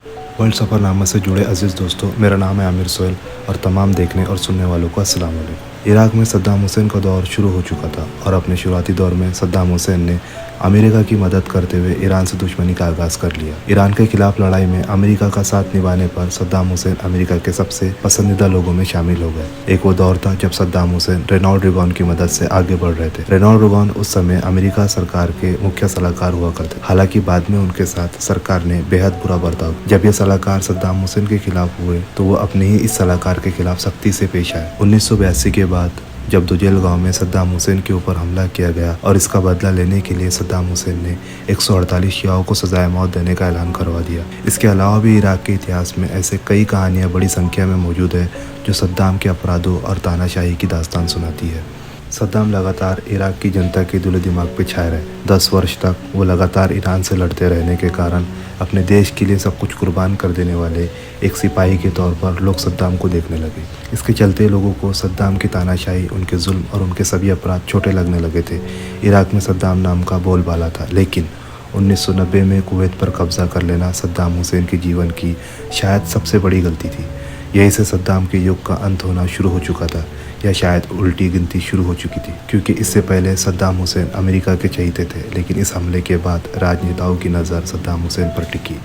World सफ़रनामा से जुड़े अजीज़ दोस्तों, मेरा नाम है आमिर सोहेल और तमाम देखने और सुनने वालों को अस्सलाम वालेकुम। इराक़ में सद्दाम हुसैन का दौर शुरू हो चुका था और अपने शुरुआती दौर में सद्दाम हुसैन ने अमेरिका की मदद करते हुए ईरान से दुश्मनी का आगाज़ कर लिया। ईरान के खिलाफ लड़ाई में अमेरिका का साथ निभाने पर सद्दाम हुसैन अमेरिका के सबसे पसंदीदा लोगों में शामिल हो गए। एक वो दौर था जब सद्दाम हुसैन रेनॉल्ड रेगन की मदद से आगे बढ़ रहे थे। रेनॉल्ड रेगन उस समय अमेरिका सरकार के मुख्य सलाहकार हुआ करते। हालांकि बाद में उनके साथ सरकार ने बेहद बुरा बर्ताव। जब ये सलाहकार सद्दाम हुसैन के खिलाफ हुए तो वो अपने ही इस सलाहकार के खिलाफ सख्ती से पेश आए। 1982 के बाद जब दुजेल गांव में सद्दाम हुसैन के ऊपर हमला किया गया और इसका बदला लेने के लिए सद्दाम हुसैन ने 148 शियाओं को सजाए मौत देने का ऐलान करवा दिया। इसके अलावा भी इराक के इतिहास में ऐसे कई कहानियां बड़ी संख्या में मौजूद है जो सद्दाम के अपराधों और तानाशाही की दास्तान सुनाती है। सद्दाम लगातार इराक की जनता के दिलो दिमाग पे छाए रहे। 10 वर्ष तक वो लगातार ईरान से लड़ते रहने के कारण अपने देश के लिए सब कुछ कुर्बान कर देने वाले एक सिपाही के तौर पर लोग सद्दाम को देखने लगे। इसके चलते लोगों को सद्दाम की तानाशाही, उनके जुल्म और उनके सभी अपराध छोटे लगने लगे थे। इराक में सद्दाम नाम का बोलबाला था, लेकिन 1990 में कुवैत पर कब्जा कर लेना सद्दाम हुसैन के जीवन की शायद सबसे बड़ी गलती थी। यहीं से सद्दाम के युग का अंत होना शुरू हो चुका था, या शायद उल्टी गिनती शुरू हो चुकी थी, क्योंकि इससे पहले सद्दाम हुसैन अमेरिका के चहीते थे। लेकिन इस हमले के बाद राजनेताओं की नज़र सद्दाम हुसैन पर टिकी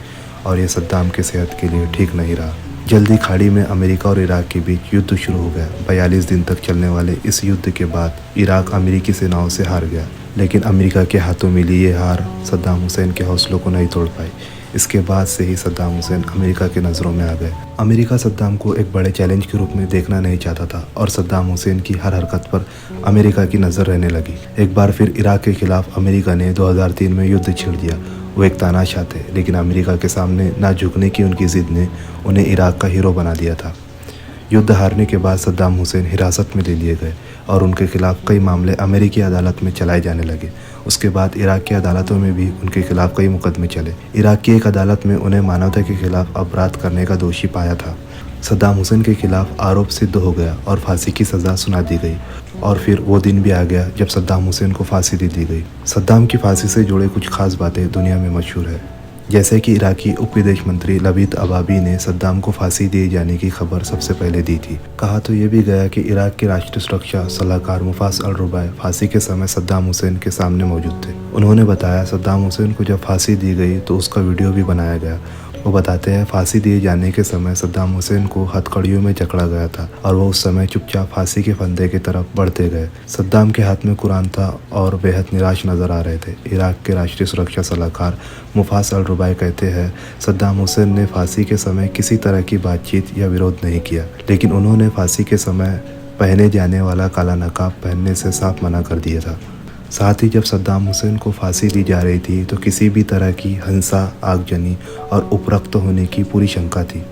और ये सद्दाम की सेहत के लिए ठीक नहीं रहा। जल्दी खाड़ी में अमेरिका और इराक के बीच युद्ध शुरू हो गया। 42 दिन तक चलने वाले इस युद्ध के बाद इराक अमेरिकी सेनाओं से हार गया, लेकिन अमेरिका के हाथों मिली ये हार सद्दाम हुसैन के हौसलों को नहीं तोड़ पाई। इसके बाद से ही सद्दाम हुसैन अमेरिका की नज़रों में आ गए। अमेरिका सद्दाम को एक बड़े चैलेंज के रूप में देखना नहीं चाहता था और सद्दाम हुसैन की हर हरकत पर अमेरिका की नज़र रहने लगी। एक बार फिर इराक के खिलाफ अमेरिका ने 2003 में युद्ध छेड़ दिया। वो एक तानाशाह थे, लेकिन अमेरिका के सामने ना झुकने की उनकी ज़िद ने उन्हें इराक का हीरो बना दिया था। युद्ध हारने के बाद सद्दाम हुसैन हिरासत में ले लिए गए और उनके खिलाफ कई मामले अमेरिकी अदालत में चलाए जाने लगे। उसके बाद इराक की अदालतों में भी उनके खिलाफ कई मुकदमे चले। इराक की एक अदालत में उन्हें मानवता के खिलाफ अपराध करने का दोषी पाया था। सद्दाम हुसैन के खिलाफ आरोप सिद्ध हो गया और फांसी की सज़ा सुना दी गई। और फिर वो दिन भी आ गया जब सद्दाम हुसैन को फांसी दे दी गई। सद्दाम की फांसी से जुड़े कुछ खास बातें दुनिया में मशहूर है, जैसे कि इराकी उप विदेश मंत्री लबीद अबाबी ने सद्दाम को फांसी दिए जाने की खबर सबसे पहले दी थी। कहा तो ये भी गया कि इराक के राष्ट्रीय सुरक्षा सलाहकार मुफास अल रुबाय फांसी के समय सद्दाम हुसैन के सामने मौजूद थे। उन्होंने बताया सद्दाम हुसैन को जब फांसी दी गई तो उसका वीडियो भी बनाया गया। वो बताते हैं फांसी दिए जाने के समय सद्दाम हुसैन को हथकड़ियों में जकड़ा गया था और वो उस समय चुपचाप फांसी के फंदे की तरफ बढ़ते गए। सद्दाम के हाथ में कुरान था और बेहद निराश नजर आ रहे थे। इराक के राष्ट्रीय सुरक्षा सलाहकार मुफास अल रुबाय कहते हैं सद्दाम हुसैन ने फांसी के समय किसी तरह की बातचीत या विरोध नहीं किया, लेकिन उन्होंने फांसी के समय पहने जाने वाला काला नकाब पहनने से साफ मना कर दिया था। साथ ही जब सद्दाम हुसैन को फांसी दी जा रही थी तो किसी भी तरह की हिंसा, आगजनी और उपरोक्त होने की पूरी शंका थी।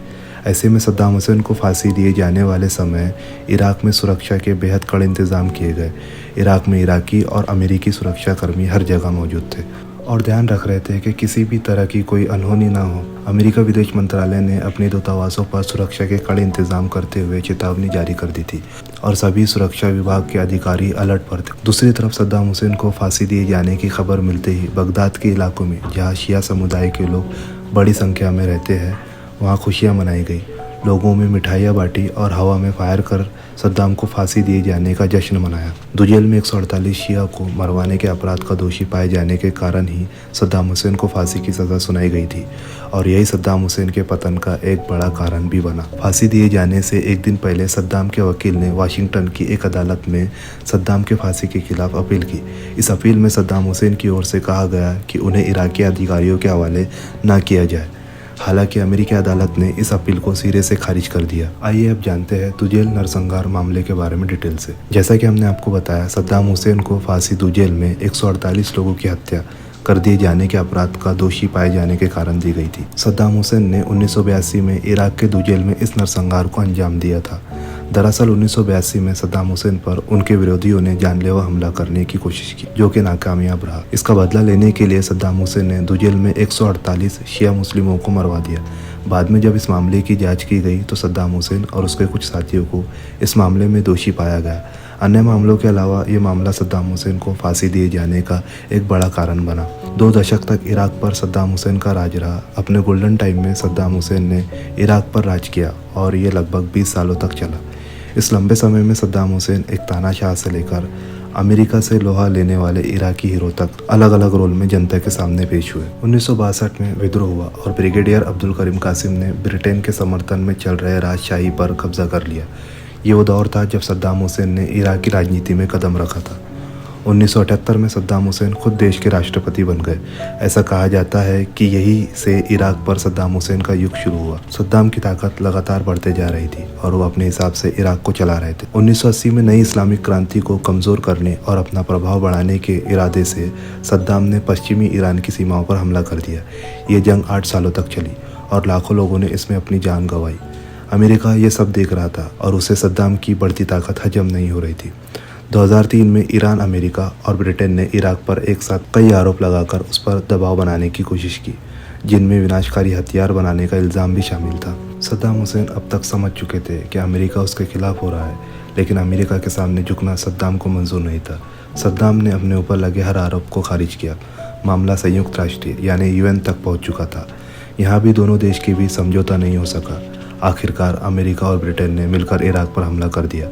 ऐसे में सद्दाम हुसैन को फांसी दिए जाने वाले समय इराक में सुरक्षा के बेहद कड़े इंतज़ाम किए गए। इराक में इराकी और अमेरिकी सुरक्षा कर्मी हर जगह मौजूद थे और ध्यान रख रहे थे कि किसी भी तरह की कोई अनहोनी ना हो। अमेरिका विदेश मंत्रालय ने अपने दूतावासों पर सुरक्षा के कड़े इंतजाम करते हुए चेतावनी जारी कर दी थी और सभी सुरक्षा विभाग के अधिकारी अलर्ट पर थे। दूसरी तरफ सद्दाम हुसैन को फांसी दिए जाने की खबर मिलते ही बगदाद के इलाकों में जहाँ शिया समुदाय के लोग बड़ी संख्या में रहते हैं वहाँ खुशियाँ मनाई गई। लोगों में मिठाइयाँ बांटी और हवा में फायर कर सद्दाम को फांसी दिए जाने का जश्न मनाया। दुजेल में 148 शिया को मरवाने के अपराध का दोषी पाए जाने के कारण ही सद्दाम हुसैन को फांसी की सज़ा सुनाई गई थी और यही सद्दाम हुसैन के पतन का एक बड़ा कारण भी बना। फांसी दिए जाने से एक दिन पहले सद्दाम के वकील ने वाशिंगटन की एक अदालत में सद्दाम के फांसी के खिलाफ अपील की। इस अपील में सद्दाम हुसैन की ओर से कहा गया कि उन्हें इराकी अधिकारियों के हवाले न किया जाए। हालांकि अमेरिकी अदालत ने इस अपील को सिरे से खारिज कर दिया। आइए अब जानते हैं दुजेल नरसंहार मामले के बारे में डिटेल से। जैसा कि हमने आपको बताया सद्दाम हुसैन को फांसी दुजेल में 148 लोगों की हत्या कर दिए जाने के अपराध का दोषी पाए जाने के कारण दी गई थी। सद्दाम हुसैन ने 1982 में इराक के दुजेल में इस नरसंहार को अंजाम दिया था। दरअसल 1982 में सद्दाम हुसैन पर उनके विरोधियों ने जानलेवा हमला करने की कोशिश की, जो कि नाकामयाब रहा। इसका बदला लेने के लिए सद्दाम हुसैन ने दुजेल में 148 शिया मुस्लिमों को मरवा दिया। बाद में जब इस मामले की जांच की गई तो सद्दाम हुसैन और उसके कुछ साथियों को इस मामले में दोषी पाया गया। अन्य मामलों के अलावा ये मामला सद्दाम हुसैन को फांसी दिए जाने का एक बड़ा कारण बना। 2 दशक तक इराक पर सद्दाम हुसैन का राज रहा। अपने गोल्डन टाइम में सद्दाम हुसैन ने इराक पर राज किया और ये लगभग 20 सालों तक चला। इस लंबे समय में सद्दाम हुसैन एक तानाशाह से लेकर अमेरिका से लोहा लेने वाले इराकी हीरो तक अलग अलग रोल में जनता के सामने पेश हुए। 1962 में विद्रोह हुआ और ब्रिगेडियर अब्दुल करीम कासिम ने ब्रिटेन के समर्थन में चल रहे राजशाही पर कब्जा कर लिया। ये वो दौर था जब सद्दाम हुसैन ने इराकी राजनीति में कदम रखा था। 1978 में सद्दाम हुसैन खुद देश के राष्ट्रपति बन गए। ऐसा कहा जाता है कि यही से इराक पर सद्दाम हुसैन का युग शुरू हुआ। सद्दाम की ताकत लगातार बढ़ते जा रही थी और वो अपने हिसाब से इराक को चला रहे थे। 1980 में नई इस्लामिक क्रांति को कमज़ोर करने और अपना प्रभाव बढ़ाने के इरादे से सद्दाम ने पश्चिमी ईरान की सीमाओं पर हमला कर दिया। ये जंग 8 सालों तक चली और लाखों लोगों ने इसमें अपनी जान गंवाई। अमेरिका ये सब देख रहा था और उसे सद्दाम की बढ़ती ताकत हजम नहीं हो रही थी। 2003 में ईरान, अमेरिका और ब्रिटेन ने इराक पर एक साथ कई आरोप लगाकर उस पर दबाव बनाने की कोशिश की, जिनमें विनाशकारी हथियार बनाने का इल्ज़ाम भी शामिल था। सद्दाम हुसैन अब तक समझ चुके थे कि अमेरिका उसके खिलाफ हो रहा है, लेकिन अमेरिका के सामने झुकना सद्दाम को मंजूर नहीं था। सद्दाम ने अपने ऊपर लगे हर आरोप को खारिज किया। मामला संयुक्त राष्ट्र यानी UN तक पहुँच चुका था। यहाँ भी दोनों देश के बीच समझौता नहीं हो सका। आखिरकार अमेरिका और ब्रिटेन ने मिलकर इराक पर हमला कर दिया।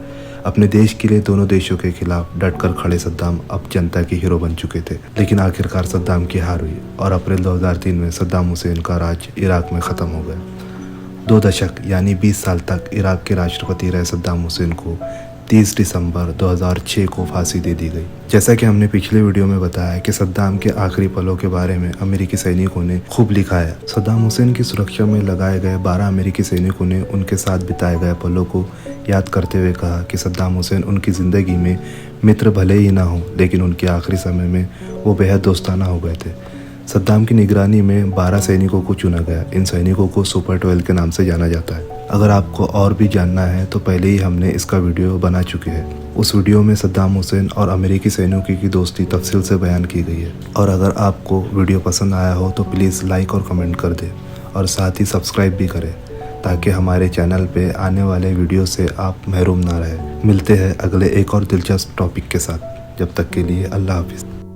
अपने देश के लिए दोनों देशों के खिलाफ डटकर खड़े सद्दाम अब जनता के हीरो बन चुके थे। लेकिन आखिरकार सद्दाम की हार हुई और अप्रैल 2003 में सद्दाम हुसैन का राज इराक में ख़त्म हो गया। 2 दशक यानी 20 साल तक इराक के राष्ट्रपति रहे सद्दाम हुसैन को 30 दिसंबर 2006 को फांसी दे दी गई। जैसा कि हमने पिछले वीडियो में बताया कि सद्दाम के आखिरी पलों के बारे में अमेरिकी सैनिकों ने खूब लिखा है। सद्दाम हुसैन की सुरक्षा में लगाए गए 12 अमेरिकी सैनिकों ने उनके साथ बिताए गए पलों को याद करते हुए कहा कि सद्दाम हुसैन उनकी ज़िंदगी में मित्र भले ही ना हो, लेकिन उनके आखिरी समय में वो बेहद दोस्ताना हो गए थे। सद्दाम की निगरानी में 12 सैनिकों को चुना गया। इन सैनिकों को सुपर 12 के नाम से जाना जाता है। अगर आपको और भी जानना है तो पहले ही हमने इसका वीडियो बना चुके हैं। उस वीडियो में सद्दाम हुसैन और अमेरिकी सैनिकों की दोस्ती तफसील से बयान की गई है। और अगर आपको वीडियो पसंद आया हो तो प्लीज़ लाइक और कमेंट कर दें और साथ ही सब्सक्राइब भी करें, ताकि हमारे चैनल पे आने वाले वीडियो से आप महरूम ना रहें। मिलते हैं अगले एक और दिलचस्प टॉपिक के साथ। जब तक के लिए अल्लाह हाफिज़।